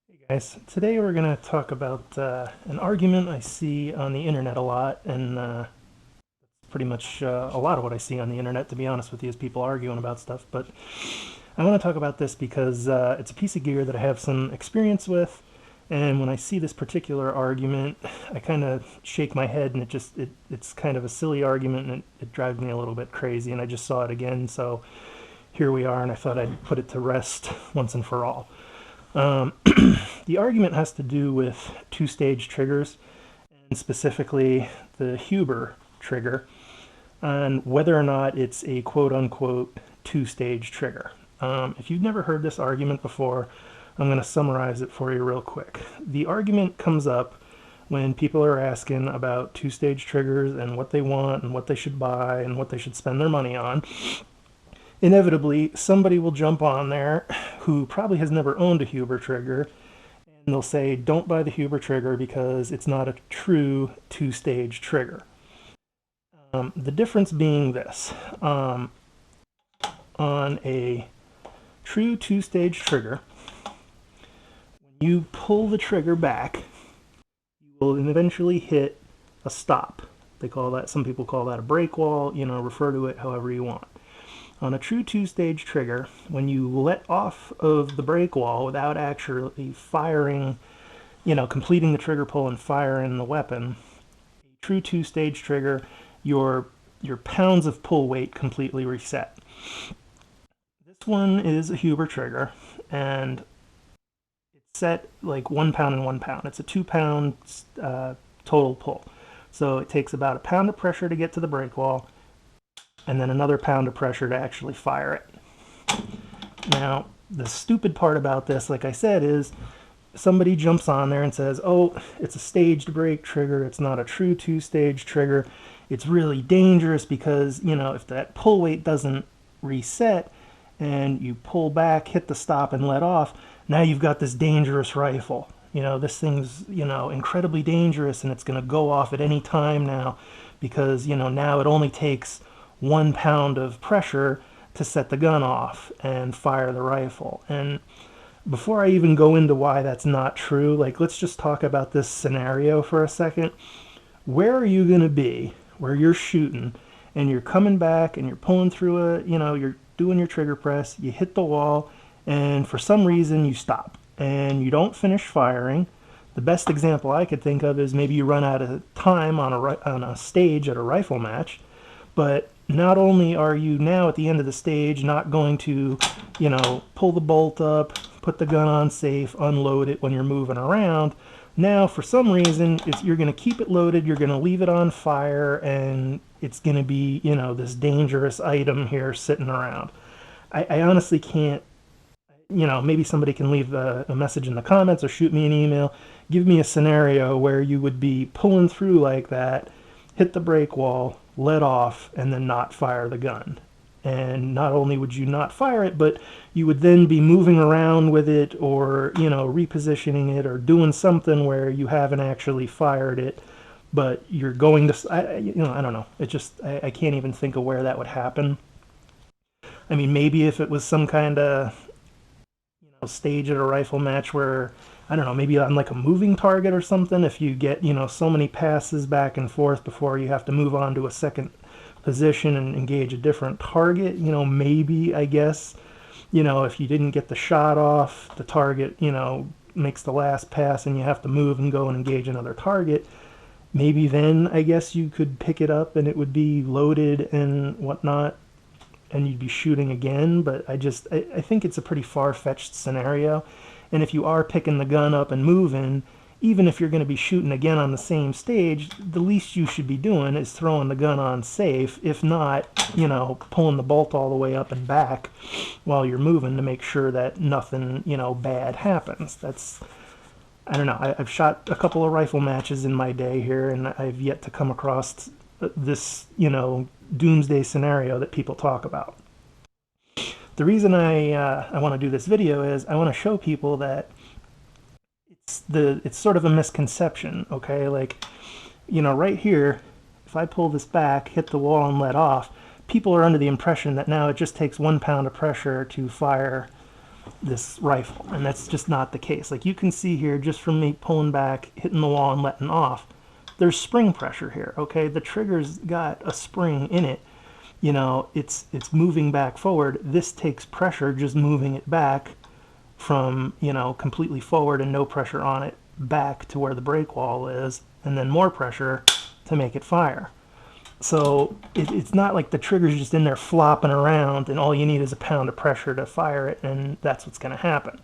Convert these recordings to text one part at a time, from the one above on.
Hey guys, today we're going to talk about an argument I see on the internet a lot, and pretty much a lot of what I see on the internet, to be honest with you, is people arguing about stuff. But I want to talk about this because it's a piece of gear that I have some experience with, and when I see this particular argument, I kind of shake my head, and it's kind of a silly argument, and it drives me a little bit crazy, and I just saw it again, so here we are, and I thought I'd put it to rest once and for all. Um, the argument has to do with two-stage triggers, and specifically the Huber trigger, and whether or not it's a quote-unquote two-stage trigger. If you've never heard this argument before, I'm going to summarize it for you real quick. The argument comes up when people are asking about two-stage triggers and what they want and what they should buy and what they should spend their money on. Inevitably, somebody will jump on there who probably has never owned a Huber trigger, and they'll say, don't buy the Huber trigger because it's not a true two-stage trigger. The difference being this. On a true two-stage trigger, when you pull the trigger back, you will eventually hit a stop. They call that, some people call that a break wall, refer to it however you want. On a true two-stage trigger, when you let off of the brake wall without actually firing, completing the trigger pull and firing the weapon, a true two-stage trigger, your pounds of pull weight completely reset. This one is a Huber trigger, and it's set like 1 pound and 1 pound. It's a 2-pound total pull. So it takes about a pound of pressure to get to the brake wall, and then another pound of pressure to actually fire it. Now, the stupid part about this, like I said, is somebody jumps on there and says, oh, it's a staged brake trigger, it's not a true two-stage trigger, it's really dangerous because, if that pull weight doesn't reset and you pull back, hit the stop, and let off, now you've got this dangerous rifle. This thing's, incredibly dangerous, and it's going to go off at any time now because, now it only takes 1 pound of pressure to set the gun off and fire the rifle. And before I even go into why that's not true, let's just talk about this scenario for a second. Where are you going to be where you're shooting and you're coming back and you're pulling through you're doing your trigger press, you hit the wall, and for some reason you stop and you don't finish firing? The best example I could think of is maybe you run out of time on a stage at a rifle match, but not only are you now at the end of the stage not going to, pull the bolt up, put the gun on safe, unload it when you're moving around, now for some reason you're going to keep it loaded, you're going to leave it on fire, and it's going to be, this dangerous item here sitting around. I honestly can't, maybe somebody can leave a message in the comments or shoot me an email. Give me a scenario where you would be pulling through like that, hit the brake wall, let off, and then not fire the gun. And not only would you not fire it, but you would then be moving around with it or, repositioning it or doing something where you haven't actually fired it, but you're going to, I don't know. It just, I can't even think of where that would happen. I mean, maybe if it was some kind of, stage at a rifle match where, I don't know, maybe on like a moving target or something, if you get, so many passes back and forth before you have to move on to a second position and engage a different target, maybe, I guess, if you didn't get the shot off, the target, makes the last pass and you have to move and go and engage another target, maybe then I guess you could pick it up and it would be loaded and whatnot, and you'd be shooting again. But I think it's a pretty far-fetched scenario. And if you are picking the gun up and moving, even if you're going to be shooting again on the same stage, the least you should be doing is throwing the gun on safe, if not, pulling the bolt all the way up and back while you're moving to make sure that nothing, bad happens. I don't know, I've shot a couple of rifle matches in my day here, and I've yet to come across this, doomsday scenario that people talk about. The reason I want to do this video is I want to show people that it's sort of a misconception, okay? Right here, if I pull this back, hit the wall, and let off, people are under the impression that now it just takes 1 pound of pressure to fire this rifle, and that's just not the case. Like you can see here, just from me pulling back, hitting the wall and letting off, there's spring pressure here, okay? The trigger's got a spring in it. You know, it's moving back forward. This takes pressure just moving it back from, you know, completely forward and no pressure on it back to where the brake wall is, and then more pressure to make it fire. So it's not like the trigger's just in there flopping around and all you need is a pound of pressure to fire it, and that's what's going to happen.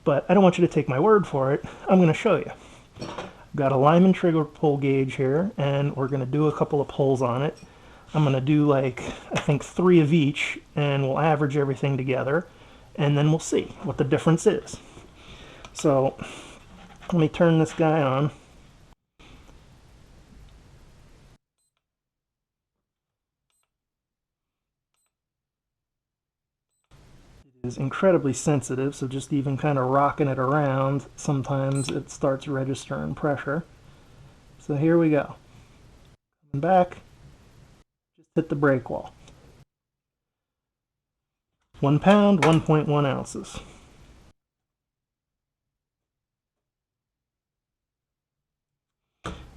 But I don't want you to take my word for it. I'm going to show you. I've got a Lyman trigger pull gauge here, and we're going to do a couple of pulls on it. I'm going to do like, I think 3 of each, and we'll average everything together, and then we'll see what the difference is. So let me turn this guy on. It is incredibly sensitive, so just even kind of rocking it around, sometimes it starts registering pressure. So here we go. Coming back, just hit the brake wall. 1 pound, 1.1 ounces.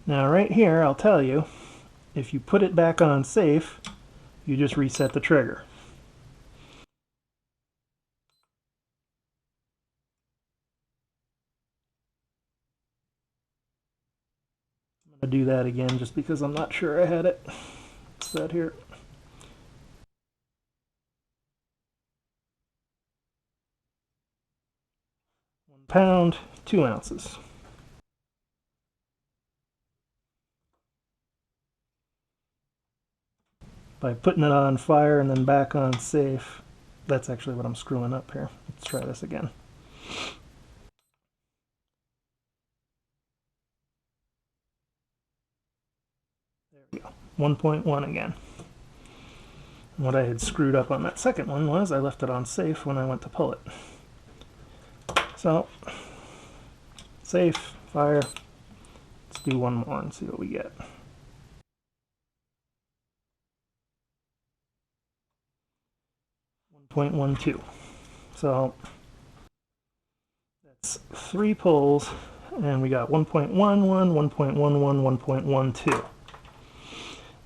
Now right here, I'll tell you, if you put it back on safe, you just reset the trigger. I'm going to do that again just because I'm not sure I had it set here. 1 pound, 2 ounces. By putting it on fire and then back on safe, that's actually what I'm screwing up here. Let's try this again. There we go. 1.1 again. And what I had screwed up on that second one was I left it on safe when I went to pull it. So, safe, fire. Let's do one more and see what we get. 1.12. So that's 3 pulls, and we got 1.11, 1.11, 1.12.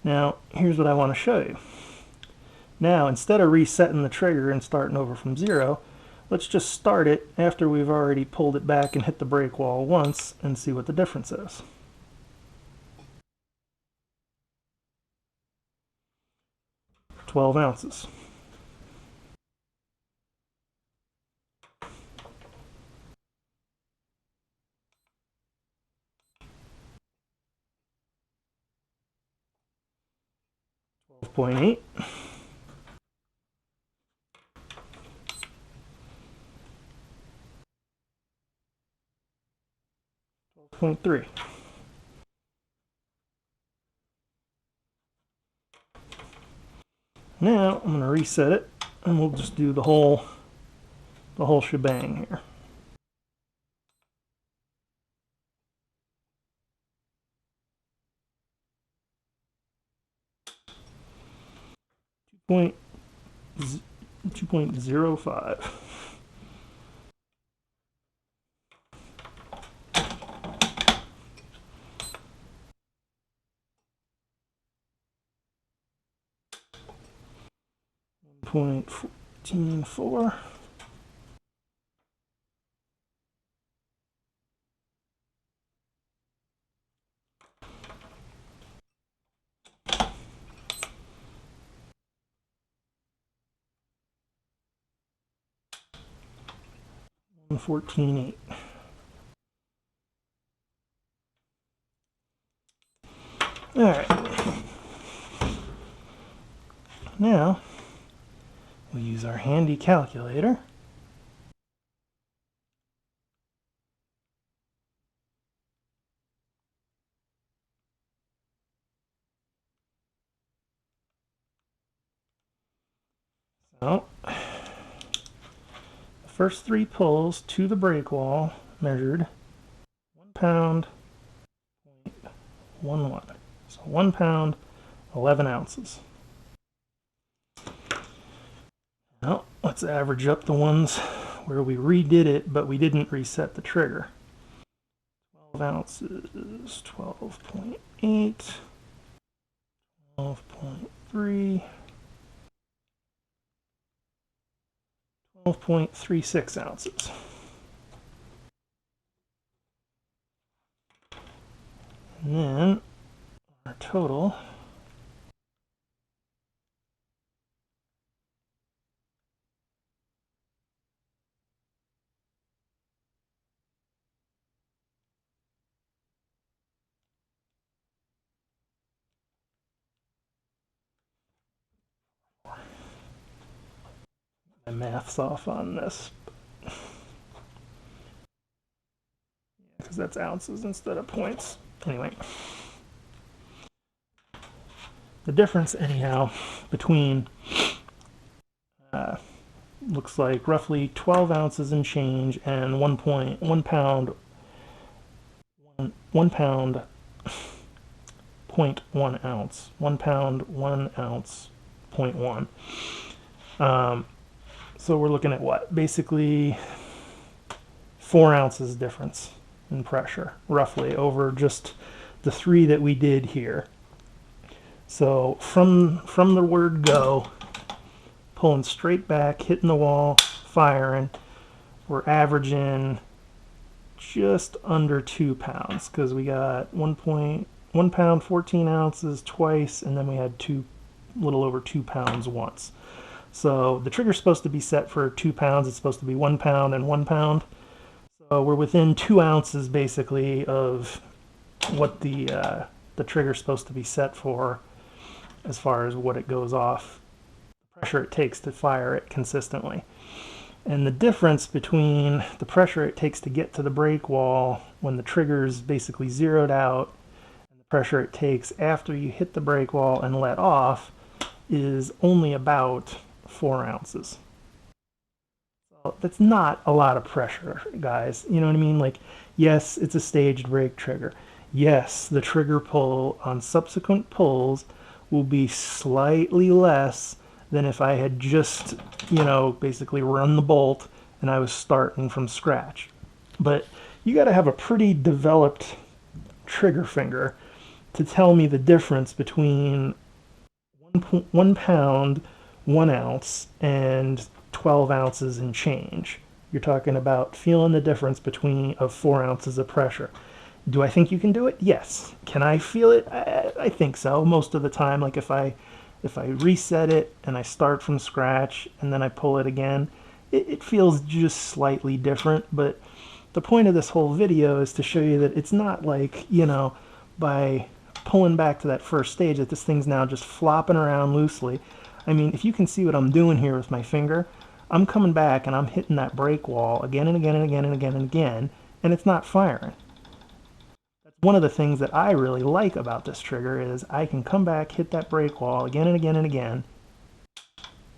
Now, here's what I want to show you. Now, instead of resetting the trigger and starting over from 0, let's just start it after we've already pulled it back and hit the brake wall once and see what the difference is. $12 ounces. .8. 12.3. Now I'm going to reset it, and we'll just do the whole shebang here. Point 2.05. .144. $14.8. All right. Now we'll use our handy calculator. So the first 3 pulls to the brake wall measured 1 pound, 0.11. So 1 pound, 11 ounces. Now let's average up the ones where we redid it, but we didn't reset the trigger. 12 ounces, 12.8, 12.3, 12.36 ounces. And then our total my math's off on this because that's ounces instead of points. Anyway, the difference anyhow between looks like roughly 12 ounces and change and 1 pound 1 pound 0.1 ounce, 1 pound 1 ounce 0.1. So we're looking at what? Basically 4 ounces difference in pressure, roughly, over just the 3 that we did here. So from the word go, pulling straight back, hitting the wall, firing, we're averaging just under 2 pounds because we got 1 pound 14 ounces twice, and then we had a little over 2 pounds once. So the trigger's supposed to be set for 2 pounds. It's supposed to be 1 pound and 1 pound. So we're within 2 ounces basically of what the trigger's supposed to be set for as far as what it goes off, the pressure it takes to fire it consistently. And the difference between the pressure it takes to get to the brake wall when the trigger's basically zeroed out and the pressure it takes after you hit the brake wall and let off is only about 4 ounces. So that's not a lot of pressure, guys. You know what I mean? Like, yes, it's a staged brake trigger. Yes, the trigger pull on subsequent pulls will be slightly less than if I had just, you know, basically run the bolt and I was starting from scratch. But you got to have a pretty developed trigger finger to tell me the difference between 1 pound, 1 ounce, and 12 ounces and change. You're talking about feeling the difference of 4 ounces of pressure. Do I think you can do it? Yes. Can I feel it? I think so. Most of the time, like if I reset it and I start from scratch and then I pull it again, it feels just slightly different. But the point of this whole video is to show you that it's not like, you know, by pulling back to that first stage that this thing's now just flopping around loosely. I mean, if you can see what I'm doing here with my finger, I'm coming back and I'm hitting that brake wall again and again and again and again and again, and it's not firing. That's one of the things that I really like about this trigger is I can come back, hit that brake wall again and again and again,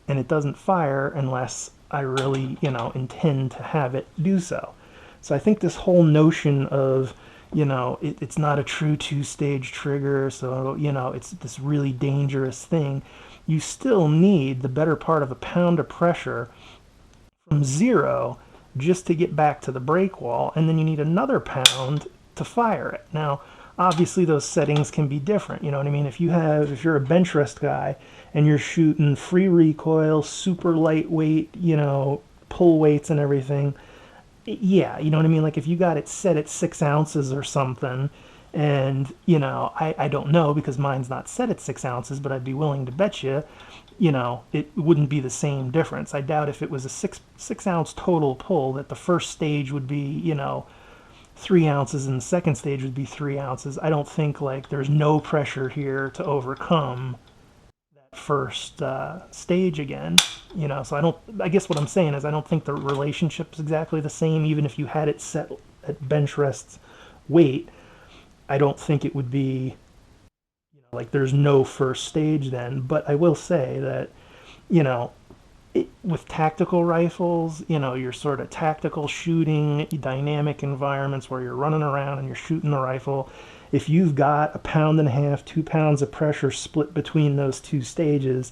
and it doesn't fire unless I really, you know, intend to have it do so. So I think this whole notion of, you know, it's not a true 2-stage trigger, so, you know, it's this really dangerous thing. You still need the better part of a pound of pressure from 0 just to get back to the brake wall, and then you need another pound to fire it. Now, obviously those settings can be different, you know what I mean? If you're a bench rest guy and you're shooting free recoil, super lightweight, you know, pull weights and everything, yeah, you know what I mean? Like if you got it set at 6 ounces or something, and, you know, I don't know because mine's not set at 6 ounces, but I'd be willing to bet you, you know, it wouldn't be the same difference. I doubt if it was a 6 ounce total pull that the first stage would be, you know, 3 ounces and the second stage would be 3 ounces. I don't think like there's no pressure here to overcome that first stage again, you know. So I guess what I'm saying is I don't think the relationship's exactly the same. Even if you had it set at bench rest weight, I don't think it would be, you know, like there's no first stage then. But I will say that, you know, with tactical rifles, you know, your sort of tactical shooting, dynamic environments where you're running around and you're shooting the rifle, if you've got 1.5 pounds, 2 pounds of pressure split between those 2 stages,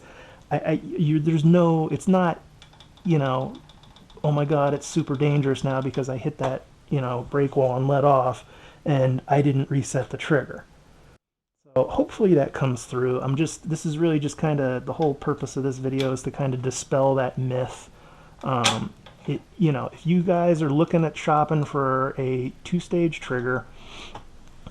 there's no, it's not, you know, oh my God, it's super dangerous now because I hit that, brake wall and let off, and I didn't reset the trigger. So hopefully that comes through. This is really just kind of the whole purpose of this video is to kind of dispel that myth. If you guys are looking at shopping for a two-stage trigger,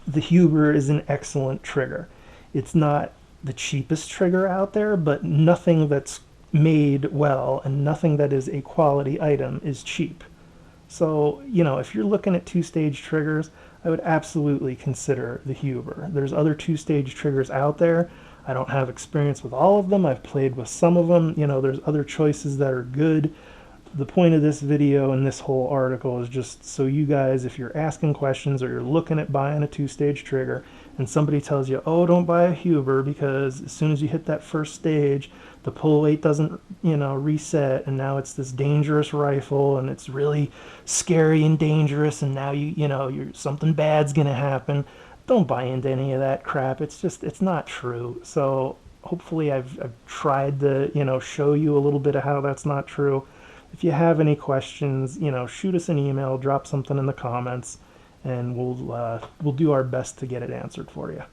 the Huber is an excellent trigger. It's not the cheapest trigger out there, but nothing that's made well and nothing that is a quality item is cheap. So, if you're looking at two-stage triggers, I would absolutely consider the Huber. There's other two-stage triggers out there. I don't have experience with all of them. I've played with some of them. There's other choices that are good. The point of this video and this whole article is just so you guys, if you're asking questions or you're looking at buying a two-stage trigger and somebody tells you, oh, don't buy a Huber because as soon as you hit that first stage, the pull weight doesn't, reset, and now it's this dangerous rifle and it's really scary and dangerous, and now something bad's gonna happen. Don't buy into any of that crap. It's not true. So hopefully I've tried to, show you a little bit of how that's not true. If you have any questions, shoot us an email, drop something in the comments, and we'll do our best to get it answered for you.